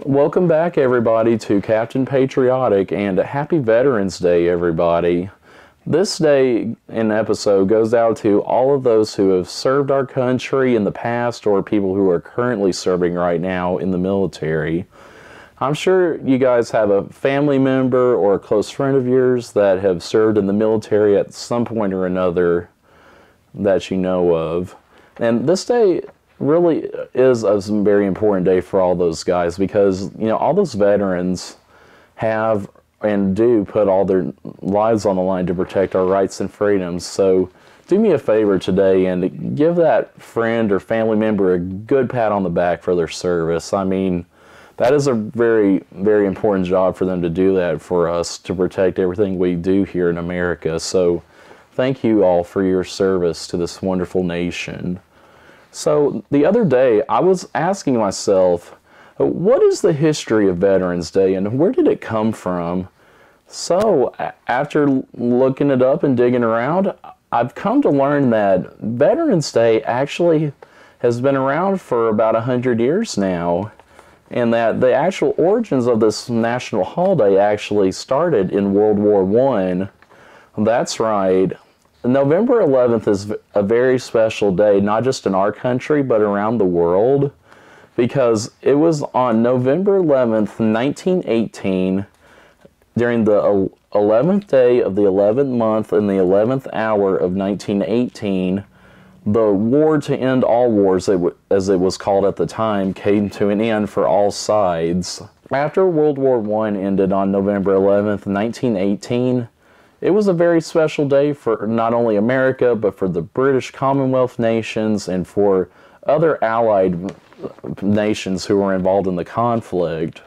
Welcome back, everybody, to Captain Patriotic, and happy Veterans Day, everybody. This day and episode goes out to all of those who have served our country in the past or people who are currently serving right now in the military. I'm sure you guys have a family member or a close friend of yours that have served in the military at some point or another that you know of. And this day really is a very important day for all those guys because, you know, all those veterans have and do put all their lives on the line to protect our rights and freedoms. So do me a favor today and give that friend or family member a good pat on the back for their service. I mean, that is a very, very important job for them to do that for us, to protect everything we do here in America. So thank you all for your service to this wonderful nation. So the other day, I was asking myself, what is the history of Veterans Day and where did it come from? So after looking it up and digging around, I've come to learn that Veterans Day actually has been around for about 100 years now, and that the actual origins of this national holiday actually started in World War I. That's right. November 11th is a very special day, not just in our country, but around the world, because it was on November 11th, 1918, during the 11th day of the 11th month in the 11th hour of 1918, the war to end all wars, as it was called at the time, came to an end for all sides. After World War I ended on November 11th, 1918, it was a very special day for not only America, but for the British Commonwealth nations and for other allied nations who were involved in the conflict.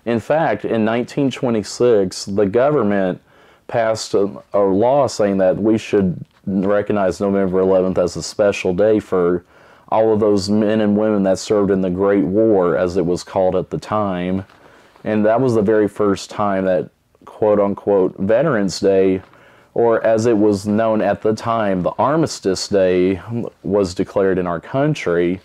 In fact, in 1926, the government passed a law saying that we should recognize November 11th as a special day for all of those men and women that served in the Great War, as it was called at the time. And that was the very first time that quote-unquote Veterans Day, or as it was known at the time, the Armistice Day, was declared in our country.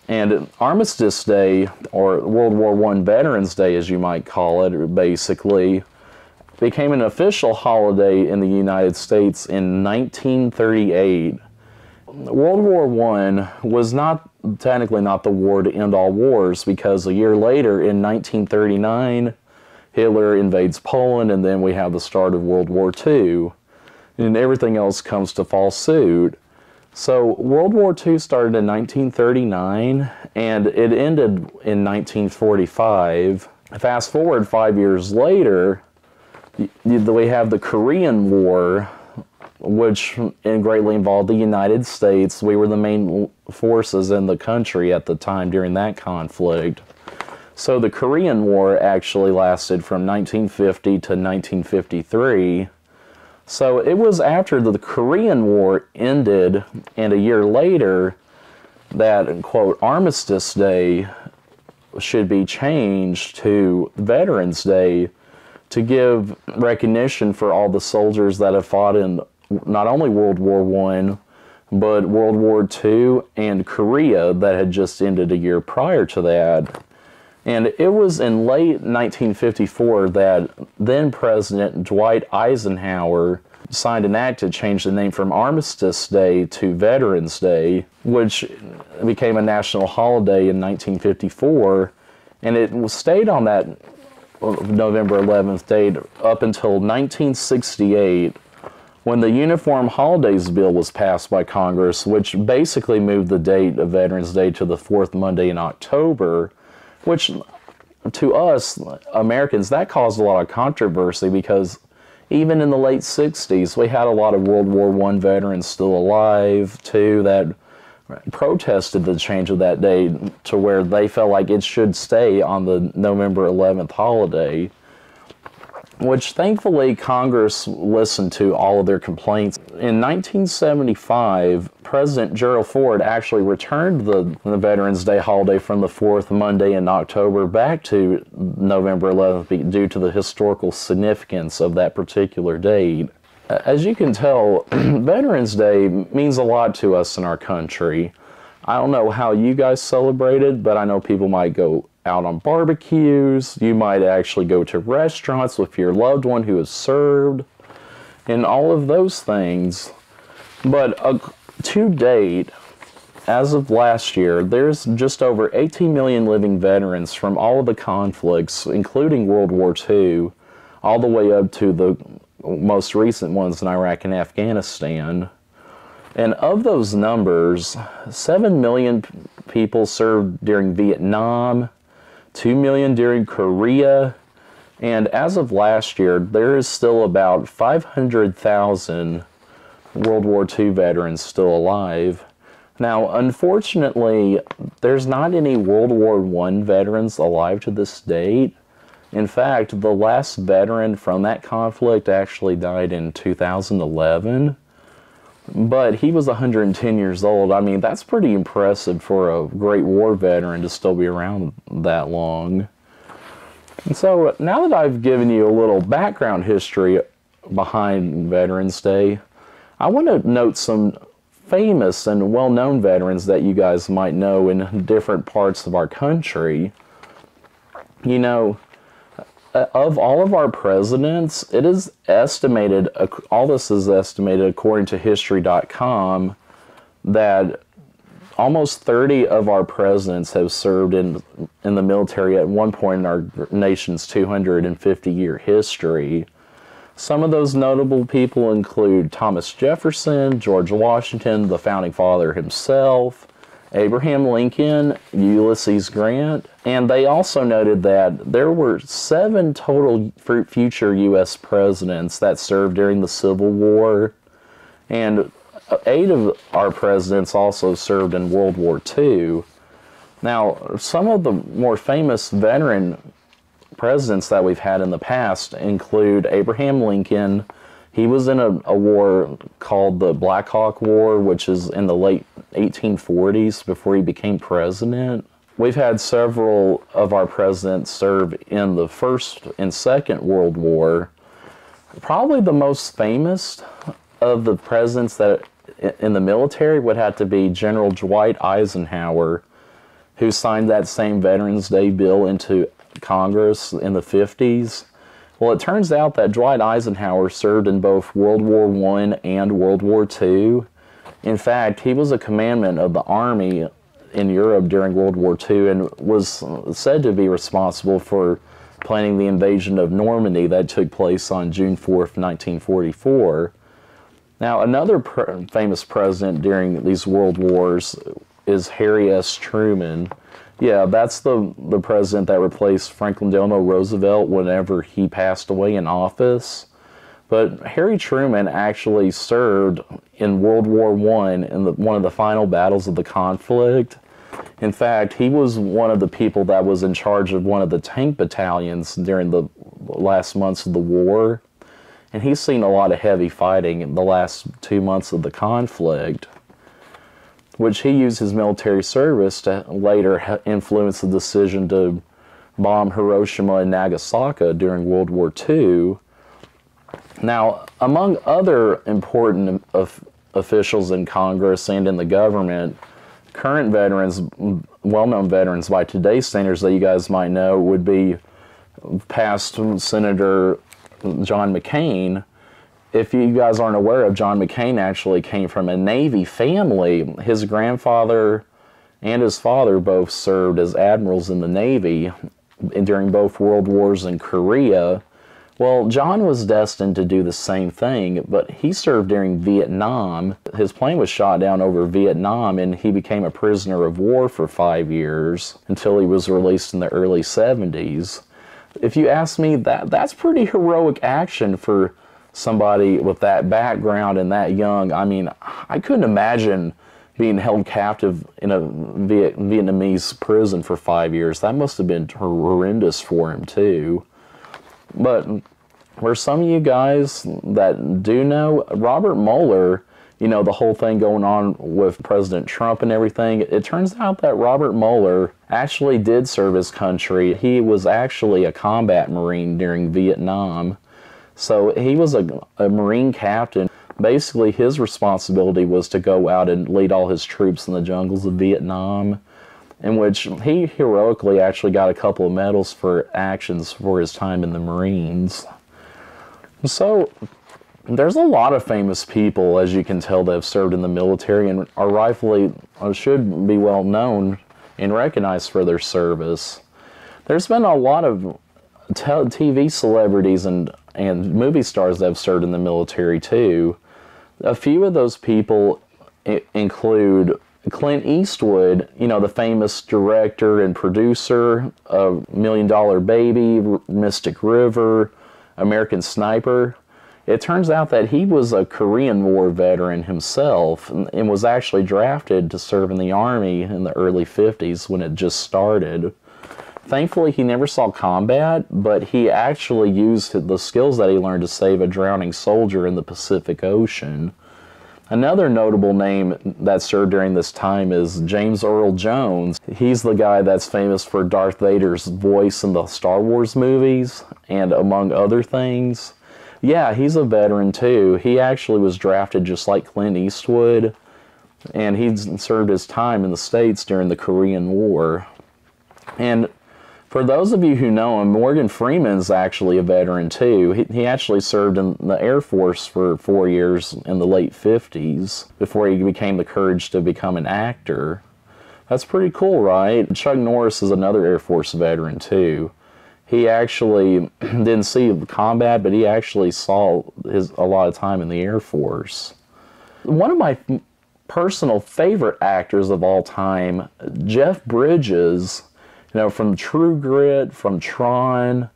And Armistice Day, or World War I Veterans Day as you might call it, basically, became an official holiday in the United States in 1938. World War I was technically not the war to end all wars, because a year later, in 1939, Hitler invades Poland, and then we have the start of World War II, and everything else comes to fall suit. So World War II started in 1939, and it ended in 1945. Fast forward 5 years later, we have the Korean War, which greatly involved the United States. We were the main forces in the country at the time during that conflict. So the Korean War actually lasted from 1950 to 1953. So it was after the Korean War ended and a year later that, quote, Armistice Day should be changed to Veterans Day to give recognition for all the soldiers that have fought in not only World War I, but World War II and Korea that had just ended a year prior to that. And it was in late 1954 that then President Dwight Eisenhower signed an act to change the name from Armistice Day to Veterans Day, which became a national holiday in 1954. And it stayed on that November 11th date up until 1968, when the Uniform Holidays Bill was passed by Congress, which basically moved the date of Veterans Day to the fourth Monday in October, which to us Americans, that caused a lot of controversy, because even in the late 60s, we had a lot of World War I veterans still alive too that protested the change of that day to where they felt like it should stay on the November 11th holiday, which thankfully Congress listened to all of their complaints. In 1975, President Gerald Ford actually returned the Veterans Day holiday from the fourth Monday in October back to November 11th due to the historical significance of that particular date. As you can tell, Veterans Day means a lot to us in our country. I don't know how you guys celebrate it, but I know people might go out on barbecues. You might actually go to restaurants with your loved one who is served, and all of those things. But to date, as of last year, there's just over 18 million living veterans from all of the conflicts, including World War II, all the way up to the most recent ones in Iraq and Afghanistan. And of those numbers, 7 million people served during Vietnam, 2 million during Korea, and as of last year, there is still about 500,000 World War II veterans still alive. Now, unfortunately, there's not any World War I veterans alive to this date. In fact, the last veteran from that conflict actually died in 2011, but he was 110 years old. I mean, that's pretty impressive for a Great War veteran to still be around that long. And so, now that I've given you a little background history behind Veterans Day, I want to note some famous and well-known veterans that you guys might know in different parts of our country. You know, of all of our presidents, it is estimated, all this is estimated according to History.com, that almost 30 of our presidents have served in the military at one point in our nation's 250-year history. Some of those notable people include Thomas Jefferson, George Washington, the founding father himself, Abraham Lincoln, Ulysses Grant, and they also noted that there were 7 total future U.S. presidents that served during the Civil War, and 8 of our presidents also served in World War II. Now, some of the more famous veteran presidents that we've had in the past include Abraham Lincoln. He was in a war called the Black Hawk War, which is in the late 1840s before he became president. We've had several of our presidents serve in the First and Second World War. Probably the most famous of the presidents that in the military would have to be General Dwight Eisenhower, who signed that same Veterans Day bill into Congress in the 50s. Well, it turns out that Dwight Eisenhower served in both World War I and World War II. In fact, he was a commandant of the Army in Europe during World War II and was said to be responsible for planning the invasion of Normandy that took place on June 4th, 1944. Now, another famous president during these world wars is Harry S. Truman. Yeah, that's the president that replaced Franklin Delano Roosevelt whenever he passed away in office. But Harry Truman actually served in World War I in one of the final battles of the conflict. In fact, he was one of the people that was in charge of one of the tank battalions during the last months of the war. And he's seen a lot of heavy fighting in the last 2 months of the conflict, which he used his military service to later influence the decision to bomb Hiroshima and Nagasaki during World War II. Now, among other important officials in Congress and in the government, current veterans, well-known veterans by today's standards that you guys might know would be past Senator John McCain. If you guys aren't aware of, John McCain actually came from a Navy family. His grandfather and his father both served as admirals in the Navy during both World Wars in Korea. Well, John was destined to do the same thing, but he served during Vietnam. His plane was shot down over Vietnam, and he became a prisoner of war for 5 years until he was released in the early 70s. If you ask me, that's pretty heroic action for somebody with that background and that young. I mean, I couldn't imagine being held captive in a Vietnamese prison for 5 years. That must have been horrendous for him too. But for some of you guys that do know, Robert Mueller, you know, the whole thing going on with President Trump and everything, it turns out that Robert Mueller actually did serve his country. He was actually a combat Marine during Vietnam. So he was a Marine captain. Basically, his responsibility was to go out and lead all his troops in the jungles of Vietnam. in which he heroically actually got a couple of medals for actions for his time in the Marines. So there's a lot of famous people, as you can tell, that have served in the military and are rightfully, should be well known and recognized for their service. There's been a lot of TV celebrities and movie stars that have served in the military too. A few of those people include Clint Eastwood, you know, the famous director and producer of $1 Million Baby, Mystic River, American Sniper. It turns out that he was a Korean War veteran himself and was actually drafted to serve in the Army in the early 50s when it just started. Thankfully, he never saw combat, but he actually used the skills that he learned to save a drowning soldier in the Pacific Ocean. Another notable name that served during this time is James Earl Jones. He's the guy that's famous for Darth Vader's voice in the Star Wars movies, and among other things. Yeah, he's a veteran too. He actually was drafted just like Clint Eastwood, and he'd served his time in the States during the Korean War. And for those of you who know him, Morgan Freeman's actually a veteran too. He actually served in the Air Force for 4 years in the late 50s before he became the courage to become an actor. That's pretty cool, right? Chuck Norris is another Air Force veteran too. He actually didn't see combat, but he actually saw a lot of time in the Air Force. One of my personal favorite actors of all time, Jeff Bridges, you know, from True Grit, from Tron,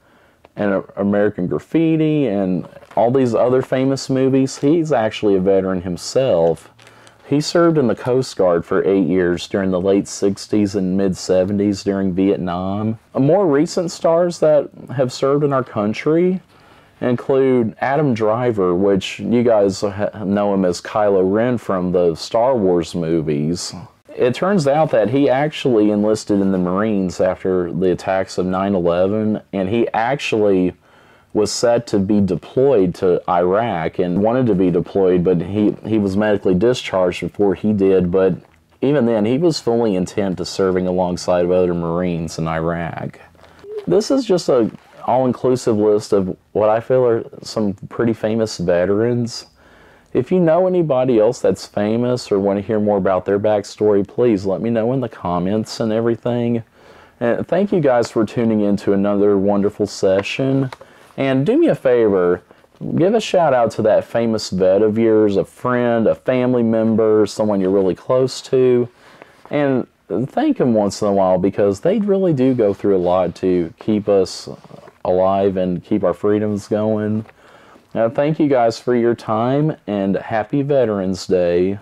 and American Graffiti, and all these other famous movies, he's actually a veteran himself. He served in the Coast Guard for 8 years during the late 60s and mid-70s during Vietnam. More recent stars that have served in our country include Adam Driver, which you guys know him as Kylo Ren from the Star Wars movies. It turns out that he actually enlisted in the Marines after the attacks of 9/11, and he actually was set to be deployed to Iraq and wanted to be deployed, but he was medically discharged before he did. But even then, he was fully intent to serving alongside of other Marines in Iraq. This is just an all-inclusive list of what I feel are some pretty famous veterans. If you know anybody else that's famous or want to hear more about their backstory, please let me know in the comments and everything. And thank you guys for tuning in to another wonderful session. And do me a favor, give a shout out to that famous vet of yours, a friend, a family member, someone you're really close to. And thank them once in a while, because they really do go through a lot to keep us alive and keep our freedoms going. Thank you guys for your time, and happy Veterans Day.